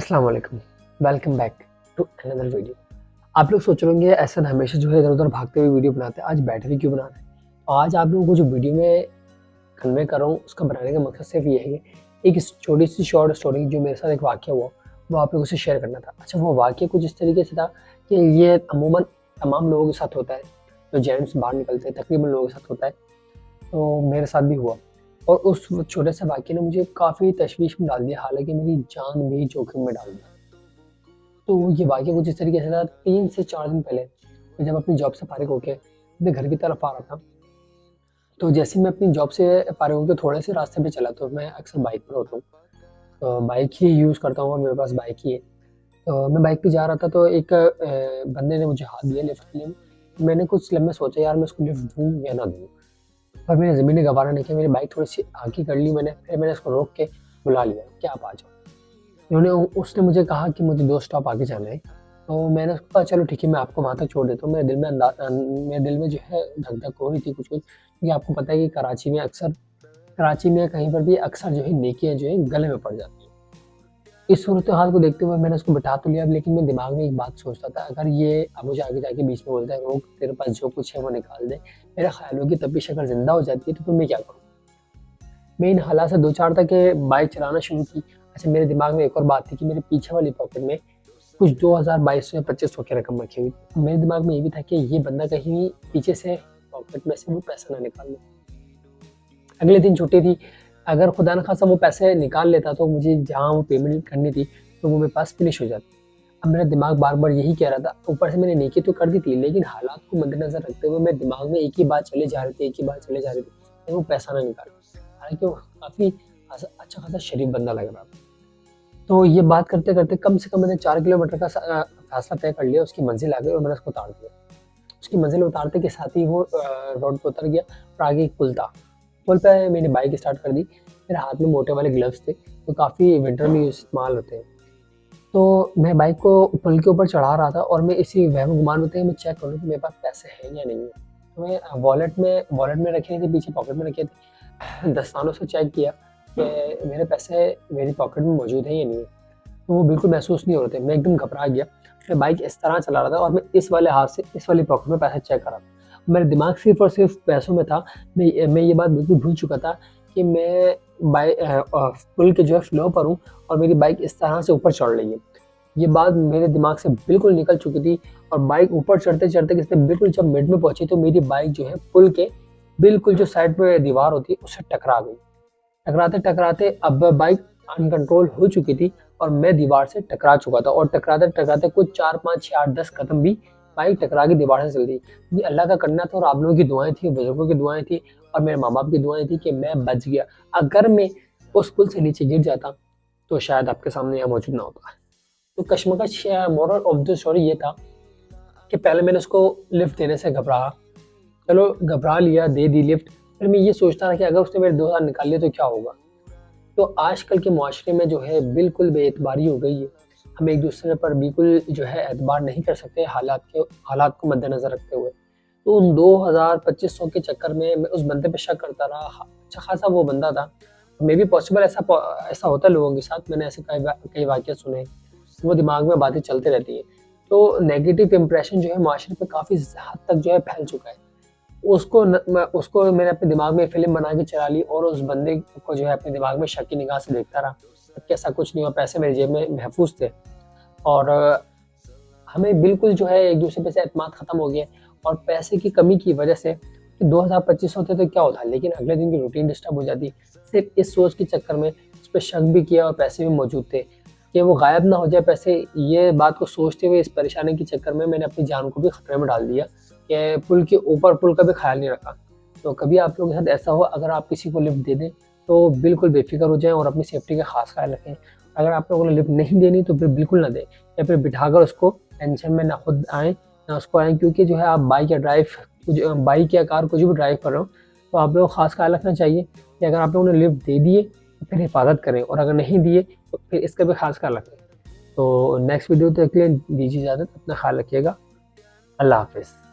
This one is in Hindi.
अस्सलाम वालेकुम, welcome back to another video. आप लोग सोच रहे होंगे ऐसा हमेशा जो है इधर-उधर भागते हुए वीडियो बनाते हैं, आज बैठे हुए क्यों बना रहे हैं? तो आज आप लोगों को जो वीडियो में कन्वे कर रहा हूँ उसका बनाने का मकसद सिर्फ ये है कि एक छोटी-सी शॉर्ट स्टोरी जो मेरे साथ एक वाक़या हुआ, वो आप लोगों से शेयर करना था। अच्छा वो वाक़या कुछ इस तरीके से था कि ये अमूमन तमाम लोगों के साथ होता है, जो जेंट्स बाहर निकलते हैं तकरीबन लोगों के साथ होता है, तो मेरे साथ भी हुआ। और उस छोटे से वाक़ये ने मुझे काफ़ी तशवीश में डाल दिया, हालाँकि मेरी जान भी जोखिम में डाल दिया। तो ये वाक़या कुछ इस तरीके से था 3 से 4 दिन पहले, मैं जब अपनी जॉब से फ़ारिग होके अपने घर की तरफ आ रहा था, तो जैसे ही मैं अपनी जॉब से फ़ारिग होके थोड़े से रास्ते पे चला, तो मैं अक्सर बाइक पर होता हूँ। तो बाइक ही यूज़ करता हूँ और मेरे पास बाइक ही है। तो मैं बाइक पे जा रहा था, तो एक बंदे ने मुझे हाथ दिया लिफ्ट के लिए। मैंने कुछ लम्हे सोचा यार मैं उसको लिफ्ट दूँ या ना दूँ? पर मैंने ज़मीनी गवारा नहीं किया, मेरी बाइक थोड़ी-सी आगे कर ली मैंने, फिर मैंने उसको रोक के बुला लिया कि आप आ जाओ। उसने मुझे कहा कि मुझे 2 स्टॉप आगे जाना है, तो मैंने उसको कहा चलो ठीक है मैं आपको वहाँ तक छोड़ देता हूँ। मेरे दिल में जो है धक-धक हो रही थी कुछ-कुछ, क्योंकि आपको पता है कि कराची में कहीं पर भी अक्सर जो है नेकियाँ जो है गले में पड़ जाती हैं। इस सूरत-ए-हाल को देखते हुए मैंने उसको बिठा तो लिया, लेकिन मैं दिमाग में एक बात सोचता था, अगर ये अब मुझे आगे जाके बीच में बोलता है रोक तेरे पास जो कुछ है वो निकाल दे, मेरा ख़्याल हो कि तपिश अगर ज़िंदा हो जाती है तो फिर मैं क्या करूँ? मैं इन हालात से 2-4 तक के बाइक चलाना शुरू की। अच्छा मेरे दिमाग में एक और बात थी कि मेरे पीछे वाली पॉकेट में कुछ 2000-2200 या 2500 की रकम रखी हुई थी। मेरे दिमाग में ये भी था कि ये बंदा कहीं पीछे से पॉकेट में से वो पैसा ना निकाल ले। अगले दिन छुट्टी थी, अगर खुदा न ख़ास्ता वो पैसे निकाल लेता तो मुझे जहाँ वो पेमेंट करनी थी, तो वो मेरे पास फ़िनिश हो जाती। अब मेरा दिमाग बार-बार यही कह रहा था, ऊपर से मैंने नेकी तो कर दी थी, लेकिन हालात को मद्देनज़र रखते हुए मेरे दिमाग में एक ही बात चली जा रही थी, एक ही बात चली जा रही थी, कि वो पैसा ना निकाले। हालाँकि वो काफ़ी अच्छा खासा शरीफ बंदा लग रहा था। तो ये बात करते-करते कम से कम मैंने 4 किलोमीटर का फ़ासला तय कर लिया, उसकी मंज़िल आ गई और मैंने उसको उतार दिया। उसकी मंज़िल उतारते के साथ ही वो रोड पे उतर गया और आगे एक पुल था। पुल पे मैंने बाइक स्टार्ट कर दी। मेरे हाथ में मोटे वाले ग्लव्स थे, जो काफ़ी विंटर में इस्तेमाल होते हैं। तो मैं बाइक को पुल के ऊपर चढ़ा रहा था और मैं इसी वहम-गुमान में था कि मैं चेक कर लूँ कि मेरे पास पैसे हैं या नहीं है। तो मैं वॉलेट में रखे नहीं थे, पीछे पॉकेट में रखे थे। दस्तानों से चेक किया कि मेरे पैसे मेरी पॉकेट में मौजूद हैं या नहीं है। तो वो बिल्कुल महसूस नहीं हो रहे थे। मैं एकदम घबरा गया। मैं बाइक इस तरह चला रहा था और मैं इस वाले हाथ से इस वाली पॉकेट में पैसे चेक कर रहा था। मेरा दिमाग सिर्फ़ और सिर्फ़ पैसों में था। मैं ये बात बिल्कुल भूल चुका था कि मैं पुल के जो है फ्लो पर हूँ और मेरी बाइक इस तरह से ऊपर चढ़ रही है। ये बात मेरे दिमाग से बिल्कुल निकल चुकी थी और बाइक ऊपर चढ़ते-चढ़ते किसने बिल्कुल जब मिड में पहुँची, तो मेरी बाइक जो है पुल के बिल्कुल जो साइड पे दीवार होती है उससे टकरा गई। टकराते-टकराते अब बाइक अनकंट्रोल हो चुकी थी और मैं दीवार से टकरा चुका था और टकराते-टकराते कुछ 4, 5, 6, 8, 10 कदम भी बाइक टकरा के दीवार से चल दी। ये अल्लाह का करना था और आप लोगों की दुआएँ थी, बुजुर्गों की दुआएँ थी और मेरे माँ-बाप की दुआएँ थी कि मैं बच गया। अगर मैं उस पुल से नीचे गिर जाता, तो शायद आपके सामने यहाँ मौजूद ना होता। तो कशमकश मोरल ऑफ द स्टोरी ये था कि पहले मैंने उसको लिफ्ट देने से घबराया। चलो घबरा लिया, दे दी लिफ्ट। फिर मैं ये सोचता रहा कि अगर उसने मेरे 2000 निकाल लिए तो क्या होगा? तो आजकल के मुआशरे में जो है बिल्कुल बेएतबारी हो गई है। हम एक-दूसरे पर बिल्कुल जो है एतबार नहीं कर सकते हालात को मद्देनज़र रखते हुए। तो उन 2000 2500 के चक्कर में मैं उस बंदे पे शक करता रहा। अच्छा खासा वो बंदा था। मेबी पॉसिबल ऐसा होता है लोगों के साथ। मैंने ऐसे कई वाक़ये सुने। वो दिमाग में बातें चलती रहती हैं। तो नेगेटिव इंप्रेशन जो है माशरे पे काफ़ी हद तक जो है फैल चुका है। उसको मैंने अपने दिमाग में फ़िल्म बना के चला ली और उस बंदे को जो है अपने दिमाग में शक की निगाह से देखता रहा। जबकि ऐसा कुछ नहीं हुआ, पैसे मेरी जेब में महफ़ूज़ थे और हमें बिल्कुल जो है एक-दूसरे पे से एतमाद ख़त्म हो गया और पैसे की कमी की वजह से 2025 होते तो क्या होता, लेकिन अगले दिन की रूटीन डिस्टर्ब हो जाती। सिर्फ़ इस सोच के चक्कर में उस पे शक भी किया और पैसे भी मौजूद थे कि वो गायब ना हो जाए पैसे, ये बात को सोचते हुए इस परेशानी के चक्कर में मैंने अपनी जान को भी खतरे में डाल दिया कि पुल के ऊपर पुल का भी ख़्याल नहीं रखा। तो कभी आप लोगों के साथ ऐसा हो, अगर आप किसी को लिफ्ट दे दें, तो बिल्कुल बेफ़िक्र हो जाएँ और अपनी सेफ्टी का ख़ास ख़्याल रखें। अगर आप लोगों ने लिफ्ट नहीं देनी तो फिर बिल्कुल ना दें या फिर बिठाकर उसको टेंशन में ना खुद आएँ, ना उसको आएँ, क्योंकि जो है आप बाइक या कार कुछ भी ड्राइव कर रहे हो, तो आप लोगों को ख़ास ख़्याल रखना चाहिए कि अगर आप लोगों ने लिफ्ट दे दिए, तो फिर हिफ़ाज़त करें और अगर नहीं दिए, तो फिर इसका भी ख़ास ख़्याल रखें। तो नेक्स्ट वीडियो तक के लिए दीजिए इजाज़त, अपना ख़्याल रखिएगा। अल्लाह हाफ़िज़।